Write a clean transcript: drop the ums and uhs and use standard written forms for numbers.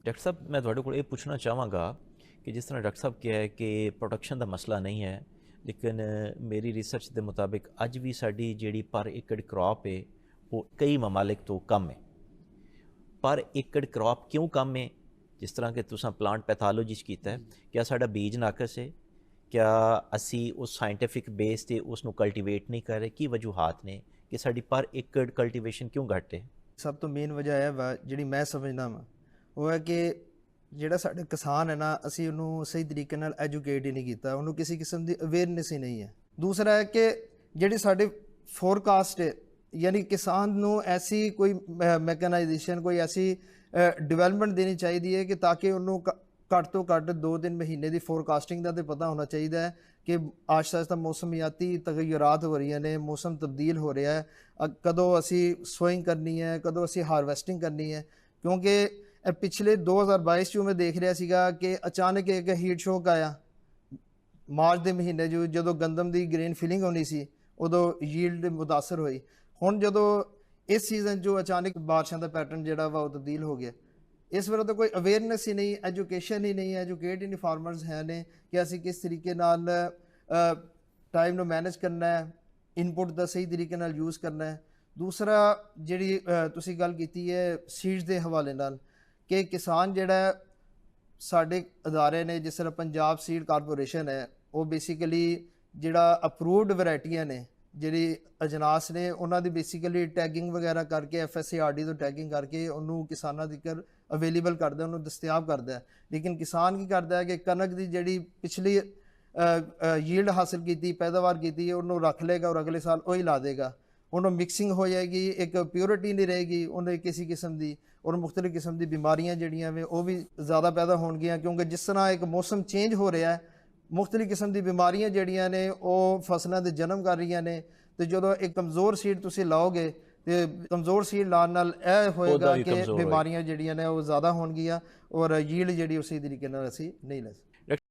Doctor साहब मैं तुहाडे कोल ये पूछना चाहांगा कि जिस तरह डॉक्टर साहब कहा है कि प्रोडक्शन का मसला नहीं है, लेकिन मेरी रिसर्च के मुताबिक अज भी साडी जिहड़ी पर एकड़ क्रॉप है वो कई ममालिक तो कम है। पर एकड़ क्रॉप क्यों कम है? जिस तरह कि तुसां प्लांट पैथोलॉजी कीता है, क्या साडा बीज नाकस है? क्या असी उस साइंटिफिक बेस ते उसनूं कल्टीवेट नहीं कर रहे? की वजूहात ने कि साडी पर एकड़ कल्टीवेशन क्यों घट है? ਸਭ ਤੋਂ ਮੇਨ ਵਜ੍ਹਾ ਇਹ ਵਾ ਜਿਹੜੀ ਮੈਂ ਸਮਝਦਾ ਵਾਂ ਉਹ ਹੈ ਕਿ ਜਿਹੜਾ ਸਾਡੇ ਕਿਸਾਨ ਹੈ ਨਾ ਅਸੀਂ ਉਹਨੂੰ ਸਹੀ ਤਰੀਕੇ ਨਾਲ ਐਜੂਕੇਟ ਹੀ ਨਹੀਂ ਕੀਤਾ, ਉਹਨੂੰ ਕਿਸੇ ਕਿਸਮ ਦੀ ਅਵੇਅਰਨੈਸ ਹੀ ਨਹੀਂ ਹੈ। ਦੂਸਰਾ ਹੈ ਕਿ ਜਿਹੜੀ ਸਾਡੇ ਫੋਰਕਾਸਟ ਹੈ, ਯਾਨੀ ਕਿਸਾਨ ਨੂੰ ਐਸੀ ਕੋਈ ਮੈਕਨਾਈਜੇਸ਼ਨ ਕੋਈ ਐਸੀ ਡਿਵੈਲਪਮੈਂਟ ਦੇਣੀ ਚਾਹੀਦੀ ਹੈ ਕਿ ਤਾਂ ਕਿ ਉਹਨੂੰ ਘੱਟ ਤੋਂ ਘੱਟ 2-3 ਮਹੀਨੇ ਦੀ ਫੋਰਕਾਸਟਿੰਗ ਦਾ ਤਾਂ ਪਤਾ ਹੋਣਾ ਚਾਹੀਦਾ ਹੈ कि आहिस्ता आहिस्ता मौसमियाती तगयरात हो रही ने, मौसम तब्दील हो रहा है, कदों असी सोइंग करनी है, कदों असी हारवैसटिंग करनी है। क्योंकि पिछले 2022 में देख रहा सीगा कि अचानक एक हीट शॉक आया मार्च के महीने जो गंदम की ग्रेन फिलिंग होनी सी, उदों यील्ड मुतासर हुई। हुण जो इस सीजन जो अचानक बारिशों का पैटर्न जोड़ा वा तब्दील हो गया, इस बारे तो कोई अवेयरनेस ही नहीं, एजुकेशन ही नहीं, एजुकेट ही नहीं फार्मर्स हैं ने कि असी किस तरीके नाल टाइम नूं मैनेज करना है, इनपुट का सही तरीके नाल यूज़ करना है। दूसरा जिहड़ी तुसीं गल कीती है सीड्स के हवाले नाल कि किसान जिहड़ा साडे अदारे ने, जिस तरह पंजाब सीड कारपोरेशन है, वो बेसिकली जिहड़ा अप्रूवड वैरायटियां ने ਜਿਹੜੀ ਅਜਨਾਸ ਨੇ ਉਹਨਾਂ ਦੀ ਬੇਸਿਕਲੀ ਟੈਗਿੰਗ ਵਗੈਰਾ ਕਰਕੇ FSCRD ਤੋਂ ਟੈਗਿੰਗ ਕਰਕੇ ਉਹਨੂੰ ਕਿਸਾਨਾਂ ਤੱਕ ਅਵੇਲੇਬਲ ਕਰਦਾ, ਉਹਨੂੰ ਦਸਤਿਆਬ ਕਰਦਾ। ਲੇਕਿਨ ਕਿਸਾਨ ਕੀ ਕਰਦਾ ਹੈ ਕਿ ਕਣਕ ਦੀ ਜਿਹੜੀ ਪਿਛਲੀ ਯੀਲਡ ਹਾਸਲ ਕੀਤੀ, ਪੈਦਾਵਾਰ ਕੀਤੀ, ਉਹਨੂੰ ਰੱਖ ਲੇਗਾ ਔਰ ਅਗਲੇ ਸਾਲ ਉਹੀ ਲਾ ਦੇਗਾ। ਉਹਨੂੰ ਮਿਕਸਿੰਗ ਹੋ ਜਾਏਗੀ, ਇੱਕ ਪਿਓਰਿਟੀ ਨਹੀਂ ਰਹੇਗੀ ਉਹਨੇ ਕਿਸੇ ਕਿਸਮ ਦੀ, ਔਰ ਮੁਖਤਲਿਫ ਕਿਸਮ ਦੀ ਬਿਮਾਰੀਆਂ ਜਿਹੜੀਆਂ ਵੇ ਉਹ ਵੀ ਜ਼ਿਆਦਾ ਪੈਦਾ ਹੋਣਗੀਆਂ। ਕਿਉਂਕਿ ਜਿਸ ਤਰ੍ਹਾਂ ਇੱਕ ਮੌਸਮ ਚੇਂਜ ਹੋ ਰਿਹਾ ਹੈ, मुख्तलिफ किस्म की बीमारियां जड़ियां ने वह फसलों के जन्म कर रही ने। तो जो एक कमज़ोर सीड तुसीं लाओगे तो कमज़ोर सीड लाने नाल यह होएगा कि बीमारियां जड़ियां ने वो ज़्यादा होणगियां और यील्ड जिहड़ी उसी तरीके नाल असीं नहीं ले सकते।